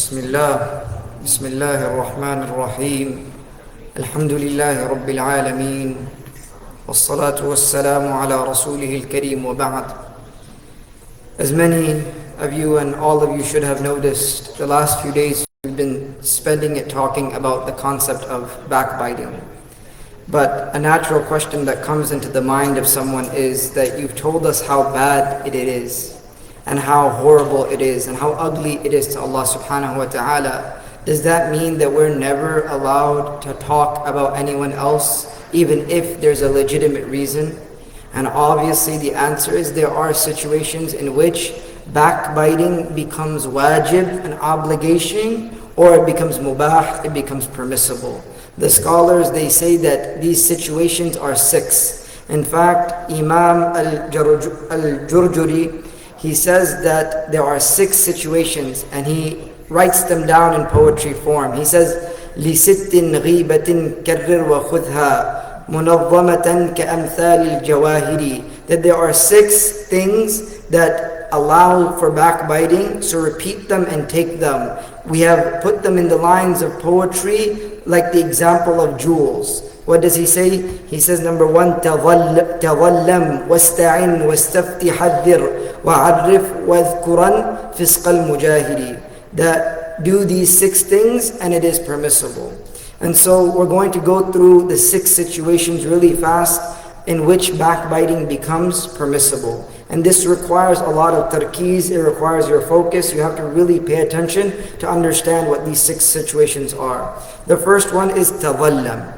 بسم الله بسم الله الرحمن الرحيم الحمد لله رب العالمين والصلاة والسلام على رسوله الكريم وبعد. As many of you and all of you should have noticed, the last few days we've been spending it talking about the concept of backbiting. But a natural question that comes into the mind of someone is that you've told us how bad it is and how horrible it is and how ugly it is to Allah subhanahu wa ta'ala. Does that mean that we're never allowed to talk about anyone else, even if there's a legitimate reason? And obviously the answer is there are situations in which backbiting becomes wajib, an obligation, or it becomes mubah, it becomes permissible. The scholars, they say that these situations are 6. In fact, Imam al-Jurjuri, he says that there are 6 situations, and he writes them down in poetry form. He says, لِسِتٍ غِيبَةٍ كَرِّرْ وَخُذْهَا مُنَظَّمَةً كَأَمْثَالِ الْجَوَاهِرِ. That there are 6 things that allow for backbiting, so repeat them and take them. We have put them in the lines of poetry like the example of jewels. What does he say? He says, number 1, تَظَلَّمْ وَاسْتَعِنْ وَاسْتَفْتِ حَذِّرْ وَعَرِّفْ وَاذْكُرًا فِسْقَ الْمُجَاهِرِ. That do these 6 things and it is permissible. And so we're going to go through the 6 situations really fast in which backbiting becomes permissible. And this requires a lot of tarkeez, it requires your focus. You have to really pay attention to understand what these 6 situations are. The first one is tadhallam.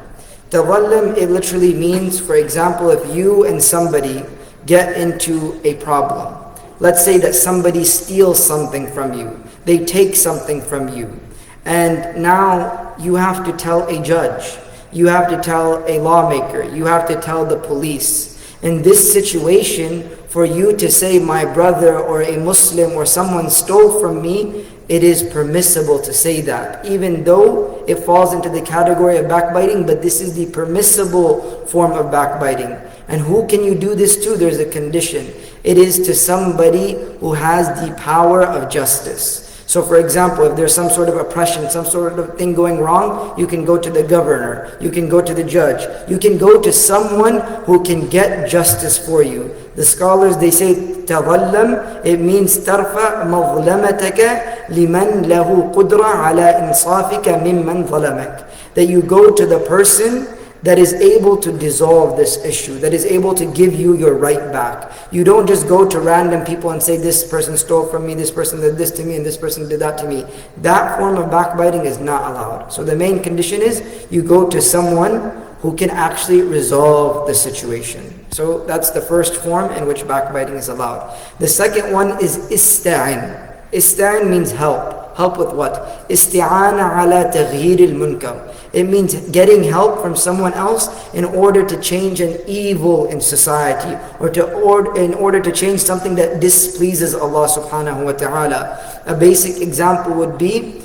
Tadhallam, it literally means, for example, if you and somebody get into a problem. Let's say that somebody steals something from you. They take something from you. And now you have to tell a judge. You have to tell a lawmaker. You have to tell the police. In this situation, for you to say my brother or a Muslim or someone stole from me, it is permissible to say that, even though it falls into the category of backbiting, but this is the permissible form of backbiting. And who can you do this to? There's a condition. It is to somebody who has the power of justice. So for example, if there's some sort of oppression, some sort of thing going wrong, you can go to the governor, you can go to the judge, you can go to someone who can get justice for you. The scholars, they say, تَظَلَّمْ, it means تَرْفَعْ مَظْلَمَتَكَ لِمَنْ لَهُ قُدْرَ عَلَىٰ إِنصَافِكَ مِمَّنْ ظَلَمَكَ. That you go to the person that is able to dissolve this issue, that is able to give you your right back. You don't just go to random people and say, this person stole from me, this person did this to me, and this person did that to me. That form of backbiting is not allowed. So the main condition is you go to someone who can actually resolve the situation. So that's the first form in which backbiting is allowed. The second one is ista'in. Ista'in means help. Help with what? Isti'ana ala taghyir al-munkar. It means getting help from someone else in order to change an evil in society, or in order to change something that displeases Allah subhanahu wa ta'ala. A basic example would be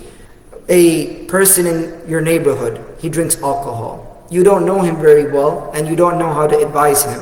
a person in your neighborhood. He drinks alcohol. You don't know him very well and you don't know how to advise him.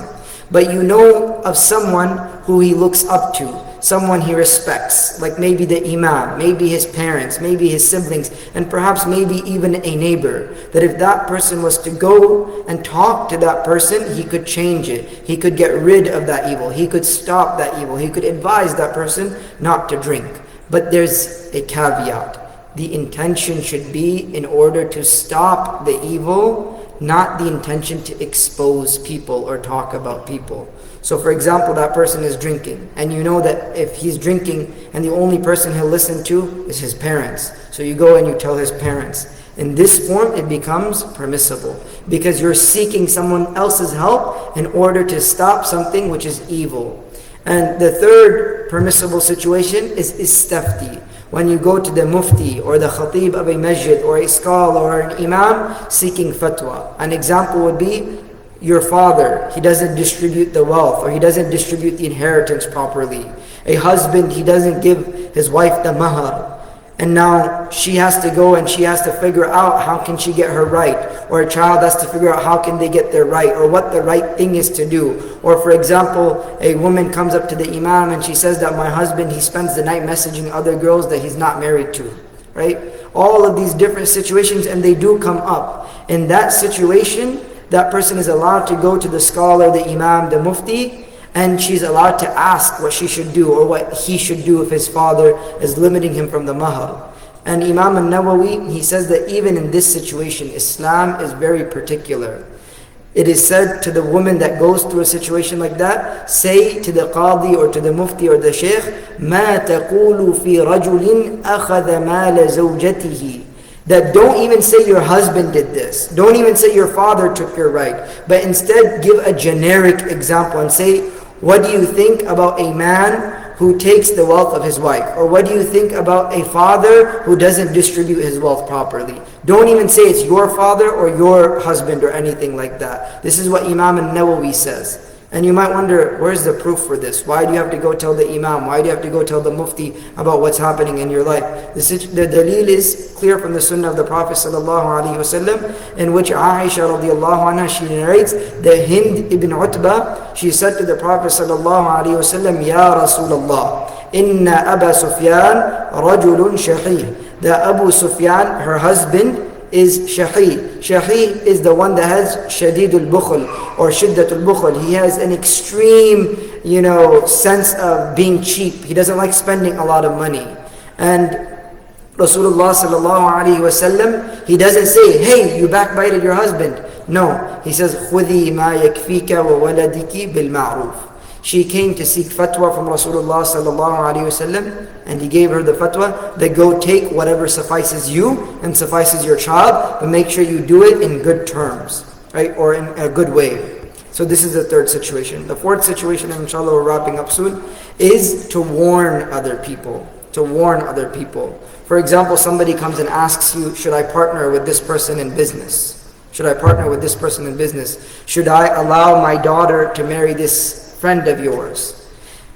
But you know of someone who he looks up to, someone he respects, like maybe the imam, maybe his parents, maybe his siblings, and perhaps maybe even a neighbor. That if that person was to go and talk to that person, he could change it. He could get rid of that evil. He could stop that evil. He could advise that person not to drink. But there's a caveat. The intention should be in order to stop the evil, not the intention to expose people or talk about people. So for example, that person is drinking, and you know that if he's drinking and the only person he'll listen to is his parents, so you go and you tell his parents. In this form, it becomes permissible because you're seeking someone else's help in order to stop something which is evil. And the third permissible situation is istafti. When you go to the mufti or the khatib of a masjid or a scholar or an imam seeking fatwa. An example would be your father, he doesn't distribute the wealth, or he doesn't distribute the inheritance properly. A husband, he doesn't give his wife the mahar. And now she has to go and she has to figure out how can she get her right. Or a child has to figure out how can they get their right, or what the right thing is to do. Or for example, a woman comes up to the imam and she says that my husband, he spends the night messaging other girls that he's not married to. right? All of these different situations, and they do come up. In that situation, that person is allowed to go to the scholar, the imam, the mufti, and she's allowed to ask what she should do or what he should do if his father is limiting him from the mahar. And Imam al-Nawawi, he says that even in this situation, Islam is very particular. It is said to the woman that goes through a situation like that, say to the qadi or to the mufti or the sheikh, مَا تَقُولُ فِي رَجُلٍ أَخَذَ مَالَ زَوْجَتِهِ. That don't even say your husband did this. Don't even say your father took your right. But instead give a generic example and say, what do you think about a man who takes the wealth of his wife? Or what do you think about a father who doesn't distribute his wealth properly? Don't even say it's your father or your husband or anything like that. This is what Imam al-Nawawi says. And you might wonder, where's the proof for this? Why do you have to go tell the imam? Why do you have to go tell the mufti about what's happening in your life? The dalil is clear from the sunnah of the Prophet ﷺ, in which Aisha radiallahu anha, she narrates that Hind ibn Utbah, she said to the Prophet ﷺ, Ya Rasulullah, inna Aba Sufyan rajulun shahih. That Abu Sufyan, her husband, is shahi. Shahi is the one that has shadidul bukhl or shiddatul bukhl. He has an extreme, sense of being cheap. He doesn't like spending a lot of money. And Rasulullah sallallahu alaihi wasallam, he doesn't say, hey, you backbited your husband. No, he says, khudhi ma yakfika wa waladiki bil ma'ruf. She came to seek fatwa from Rasulullah sallallahu alaihi wasallam, and he gave her the fatwa that go take whatever suffices you and suffices your child, but make sure you do it in good terms, right, or in a good way. So this is the third situation. The fourth situation, and inshallah we're wrapping up soon, is to warn other people. To warn other people. For example, somebody comes and asks you, should I partner with this person in business? Should I partner with this person in business? Should I allow my daughter to marry this friend of yours?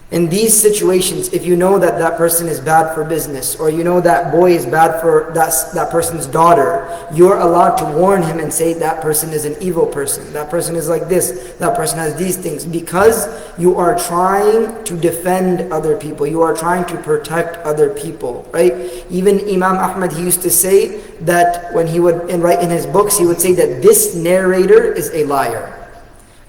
In these situations, if you know that that person is bad for business, or you know that boy is bad for that person's daughter, you're allowed to warn him and say that person is an evil person, that person is like this, that person has these things, because you are trying to defend other people, you are trying to protect other people, right? Even Imam Ahmad, he used to say that when he would write in his books, he would say that this narrator is a liar.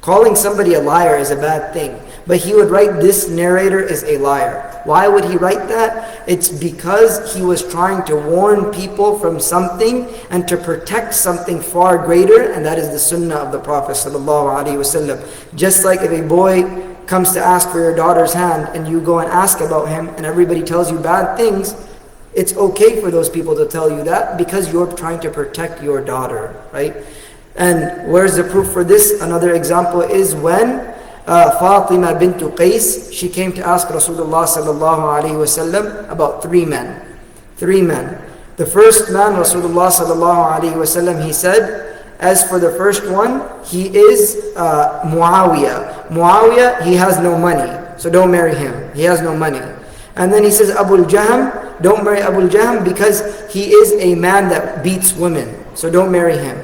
Calling somebody a liar is a bad thing. But he would write, this narrator is a liar. Why would he write that? It's because he was trying to warn people from something and to protect something far greater, and that is the sunnah of the Prophet ﷺ. Just like if a boy comes to ask for your daughter's hand and you go and ask about him and everybody tells you bad things, it's okay for those people to tell you that because you're trying to protect your daughter, right? And where's the proof for this? Another example is when Fatima bint Qais, she came to ask Rasulullah sallallahu alaihi wasallam about three men. The first man, Rasulullah sallallahu alaihi wasallam, he said, as for the first one, he is Muawiyah. Muawiyah, he has no money, so don't marry him. He has no money. And then he says, Abu Jahm, don't marry Abu Jahm because he is a man that beats women, so don't marry him.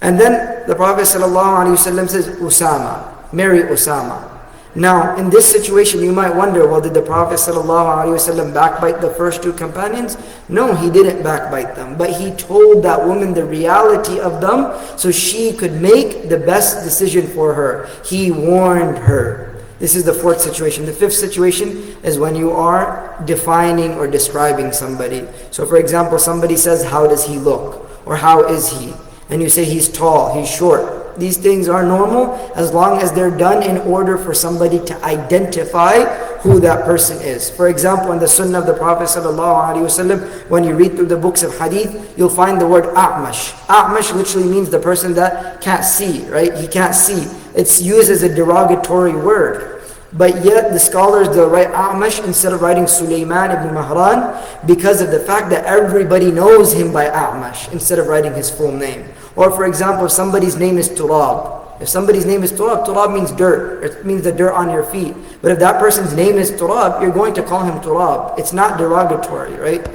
And then the Prophet ﷺ says, Usama, marry Usama. Now, in this situation, you might wonder, well, did the Prophet ﷺ backbite the first two companions? No, he didn't backbite them. But he told that woman the reality of them so she could make the best decision for her. He warned her. This is the fourth situation. The fifth situation is when you are defining or describing somebody. So for example, somebody says, how does he look? Or how is he? And you say he's tall, he's short. These things are normal as long as they're done in order for somebody to identify who that person is. For example, in the sunnah of the Prophet ﷺ, when you read through the books of hadith, you'll find the word a'mash. A'mash literally means the person that can't see, right? He can't see. It's used as a derogatory word. But yet the scholars, they'll write A'mash instead of writing Sulaiman ibn Mahran because of the fact that everybody knows him by A'mash instead of writing his full name. Or for example, if somebody's name is Turab. If somebody's name is Turab, Turab means dirt. It means the dirt on your feet. But if that person's name is Turab, you're going to call him Turab. It's not derogatory, right?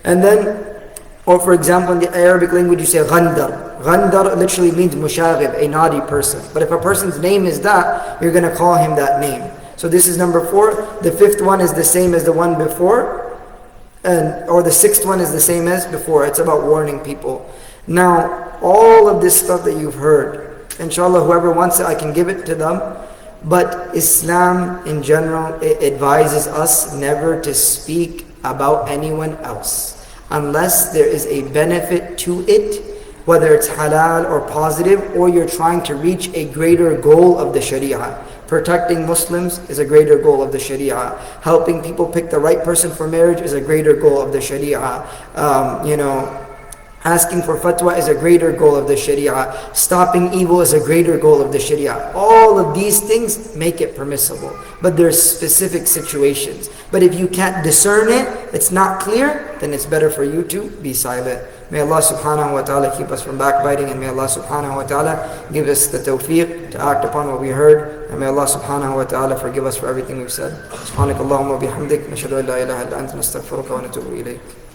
And then, or for example, in the Arabic language, you say Ghandar. Ghandar literally means mushaghib, a naughty person. But if a person's name is that, you're going to call him that name. So this is number 4. The fifth one is the same as the one before. or the sixth one is the same as before. It's about warning people. Now, all of this stuff that you've heard, inshallah, whoever wants it, I can give it to them. But Islam in general, it advises us never to speak about anyone else unless there is a benefit to it, whether it's halal or positive, or you're trying to reach a greater goal of the Sharia. Protecting Muslims is a greater goal of the Sharia. Helping people pick the right person for marriage is a greater goal of the Sharia. Asking for fatwa is a greater goal of the Sharia. Stopping evil is a greater goal of the Sharia. All of these things make it permissible. But there's specific situations. But if you can't discern it, it's not clear, then it's better for you to be silent. May Allah subhanahu wa ta'ala keep us from backbiting, and may Allah subhanahu wa ta'ala give us the tawfiq to act upon what we heard, and may Allah subhanahu wa ta'ala forgive us for everything we've said. Subhanakallahumma bihamdik, nashhadu an la ilaha illa anta, nastaghfiruka wa natubu ilayk.